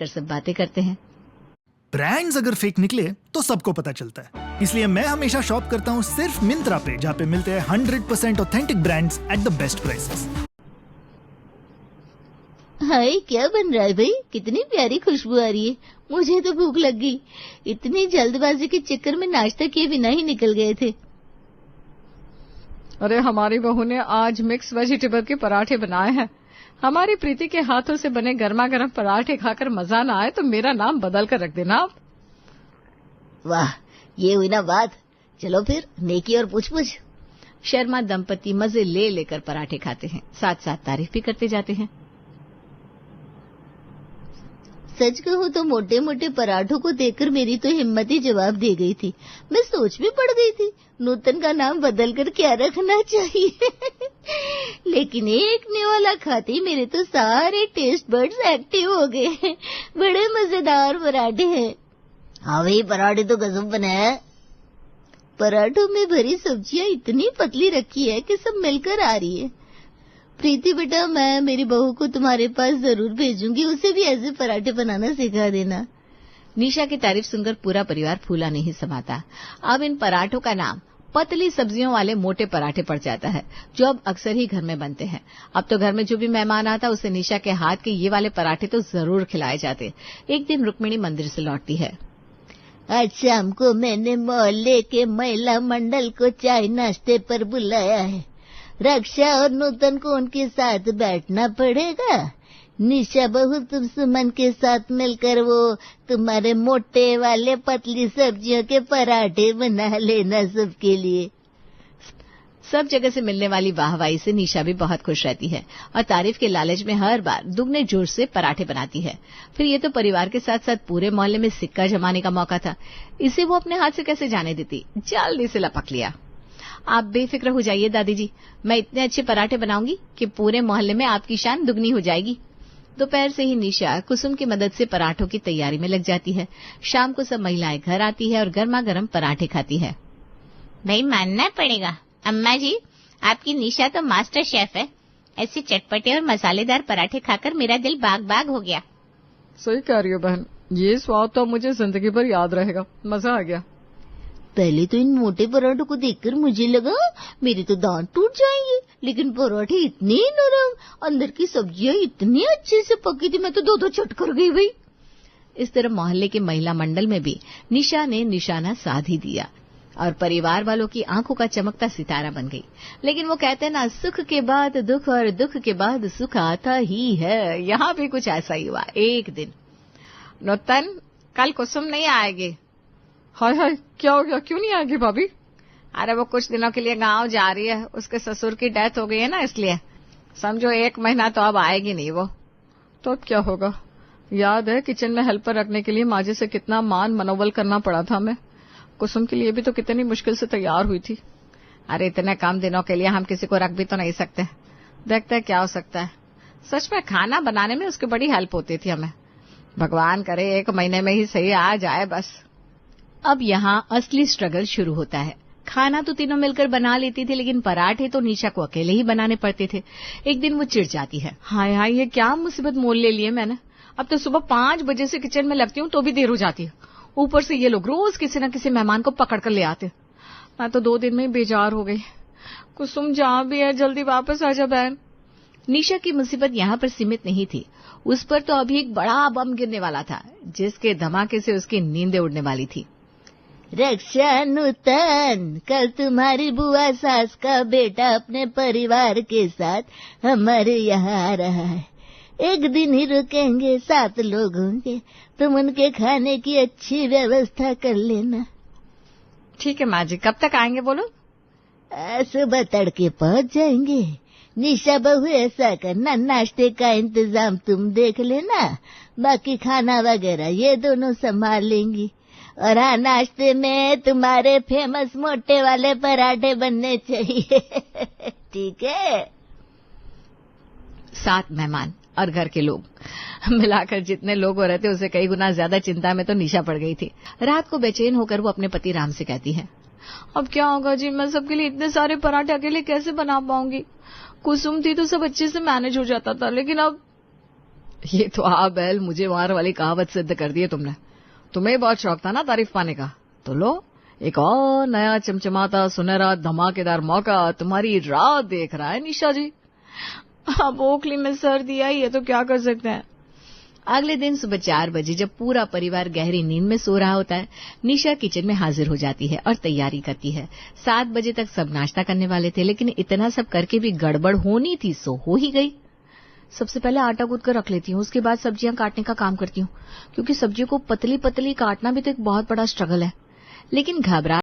कर सब बातें करते हैं। ब्रांड्स अगर फेक निकले तो सबको पता चलता है, इसलिए मैं हमेशा शॉप करता हूँ सिर्फ मिंत्रा पे, जहाँ पे मिलते हैं 100% authentic brands at the best prices. Hi, क्या बन रहा है भाई? कितनी प्यारी खुशबू आ रही है। मुझे तो भूख लग गई। इतनी जल्दबाजी के चक्कर में नाश्ता किए बिना ही निकल गए थे। अरे हमारी बहू ने आज मिक्स वेजिटेबल के पराठे बनाए हैं। हमारी प्रीति के हाथों से बने गर्मा गर्म पराठे खाकर मजा ना आए तो मेरा नाम बदल कर रख देना आप। वाह, ये हुई ना बात। चलो फिर नेकी और पूछ-पूछ। शर्मा दंपति मजे ले लेकर पराठे खाते हैं, साथ साथ तारीफ भी करते जाते हैं। सच कहूं तो मोटे मोटे पराठों को देखकर मेरी तो हिम्मत ही जवाब दे गई थी। मैं सोच में पड़ गई थी, नूतन का नाम बदलकर क्या रखना चाहिए। लेकिन एक निवाला खाते ही मेरे तो सारे टेस्ट बड्स एक्टिव हो गए। बड़े मजेदार पराठे हैं। हाँ भाई, पराठे तो गजब बने हैं। पराठों में भरी सब्जियां इतनी पतली रखी है कि सब मिलकर आ रही है। प्रीति बेटा, मैं मेरी बहू को तुम्हारे पास जरूर भेजूंगी, उसे भी ऐसे पराठे बनाना सिखा देना। निशा की तारीफ सुनकर पूरा परिवार फूला नहीं समाता। अब इन पराठों का नाम पतली सब्जियों वाले मोटे पराठे पड़ जाता है, जो अब अक्सर ही घर में बनते हैं। अब तो घर में जो भी मेहमान आता उसे निशा के हाथ के ये वाले पराठे तो जरूर खिलाए जाते। एक दिन रुक्मिणी मंदिर से लौटती है। आज शाम को मैंने मोहल्ले के महिला मंडल को चाय नाश्ते पर बुलाया है। रक्षा और नूतन को उनके साथ बैठना पड़ेगा। निशा बहू, तुम सुमन के साथ मिलकर वो तुम्हारे मोटे वाले पतली सब्जियों के पराठे बना लेना सबके लिए। सब जगह से मिलने वाली वाहवाही से निशा भी बहुत खुश रहती है और तारीफ के लालच में हर बार दुगने जोर से पराठे बनाती है। फिर ये तो परिवार के साथ साथ पूरे मोहल्ले में सिक्का जमाने का मौका था, इसे वो अपने हाथ से कैसे जाने देती। जल्दी से लपक लिया। आप बेफिक्र हो जाइए दादी जी, मैं इतने अच्छे पराठे बनाऊंगी कि पूरे मोहल्ले में आपकी शान दुगनी हो जाएगी। दोपहर से ही निशा कुसुम की मदद से पराठों की तैयारी में लग जाती है। शाम को सब महिलाएं घर आती है और गर्मा गर्म पराठे खाती है। भाई, मानना पड़ेगा अम्मा जी, आपकी निशा तो मास्टर शेफ है। ऐसे चटपटे और मसालेदार पराठे खाकर मेरा दिल बाग बाग हो गया। सही कह रही हो बहन, ये स्वाद तो मुझे जिंदगी भर याद रहेगा। मजा आ गया। पहले तो इन मोटे पराठों को देखकर मुझे लगा मेरे तो दांत टूट जाएंगे, लेकिन पराठे इतने नरम, अंदर की सब्जियां इतनी अच्छे से पकी थी, मैं तो दो चट कर गई भाई। इस तरह मोहल्ले के महिला मंडल में भी निशा ने निशाना साध ही दिया और परिवार वालों की आंखों का चमकता सितारा बन गई। लेकिन वो कहते हैं ना, सुख के बाद दुख और दुख के बाद सुख आता ही है। यहाँ भी कुछ ऐसा ही हुआ। एक दिन, नूतन, कल कुसुम नहीं आएगी। हाय हाय, क्या हो गया? क्यों नहीं आएगी भाभी? अरे वो कुछ दिनों के लिए गांव जा रही है, उसके ससुर की डेथ हो गई है ना, इसलिए समझो 1 महीना तो अब आएगी नहीं वो। तो अब क्या होगा? याद है किचन में हेल्पर रखने के लिए माँ से कितना मान मनोबल करना पड़ा था हमें। कुसुम के लिए भी तो कितनी मुश्किल से तैयार हुई थी। अरे इतने कम दिनों के लिए हम किसी को रख भी तो नहीं सकते। देखते हैं क्या हो सकता है। सच में खाना बनाने में उसकी बड़ी हेल्प होती थी हमें। भगवान करे 1 महीने में ही सही आ जाए बस। अब यहाँ असली स्ट्रगल शुरू होता है। खाना तो तीनों मिलकर बना लेती थी, लेकिन पराठे तो निशा को अकेले ही बनाने पड़ते थे। एक दिन वो चिढ़ जाती है। हाय हाय, ये क्या मुसीबत मोल ले ली है मैंने। अब तो सुबह 5 बजे से किचन में लगती हूँ तो भी देर हो जाती है। ऊपर से ये लोग रोज किसी न किसी मेहमान को पकड़ कर ले आते। मैं तो 2 दिन में ही बेजार हो गई। कुसुम जहाँ भी है जल्दी वापस आ जा बहन। निशा की मुसीबत यहाँ पर सीमित नहीं थी, उस पर तो अभी एक बड़ा बम गिरने वाला था, जिसके धमाके से उसकी नींदें उड़ने वाली थी। रक्षा, नूतन, कल तुम्हारी बुआ सास का बेटा अपने परिवार के साथ हमारे यहाँ आ रहा है। 1 दिन ही रुकेंगे, 7 लोग होंगे। तुम उनके खाने की अच्छी व्यवस्था कर लेना। ठीक है माँ जी, कब तक आएंगे बोलो? सुबह तड़के पहुँच जाएंगे। निशा बहू, ऐसा करना, नाश्ते का इंतजाम तुम देख लेना, बाकी खाना वगैरह ये दोनों संभाल लेंगी। और हाँ, नाश्ते में तुम्हारे फेमस मोटे वाले पराठे बनने चाहिए। ठीक है? 7 मेहमान और घर के लोग मिलाकर जितने लोग हो रहे थे, उससे कई गुना ज्यादा चिंता में तो निशा पड़ गई थी। रात को बेचैन होकर वो अपने पति राम से कहती है, अब क्या होगा जी, मैं सबके लिए इतने सारे पराठे अकेले कैसे बना पाऊंगी। कुसुम थी तो सब अच्छे से मैनेज हो जाता था, लेकिन अब ये तो बैल मुझे मार वाली कहावत सिद्ध कर दी है तुमने। तुम्हें बहुत शौक था ना तारीफ पाने का, तो लो एक और नया चमचमाता सुनहरा धमाकेदार मौका तुम्हारी राह देख रहा है निशा जी। अब ओखली में सर्दी आई है तो क्या कर सकते हैं। अगले दिन सुबह 4 बजे जब पूरा परिवार गहरी नींद में सो रहा होता है, निशा किचन में हाजिर हो जाती है और तैयारी करती है। 7 बजे तक सब नाश्ता करने वाले थे, लेकिन इतना सब करके भी गड़बड़ होनी थी सो हो ही गई। सबसे पहले आटा गूंथ कर रख लेती हूँ, उसके बाद सब्जियां काटने का काम करती हूँ, क्योंकि सब्जियों को पतली पतली काटना भी तो एक बहुत बड़ा स्ट्रगल है। लेकिन घबरा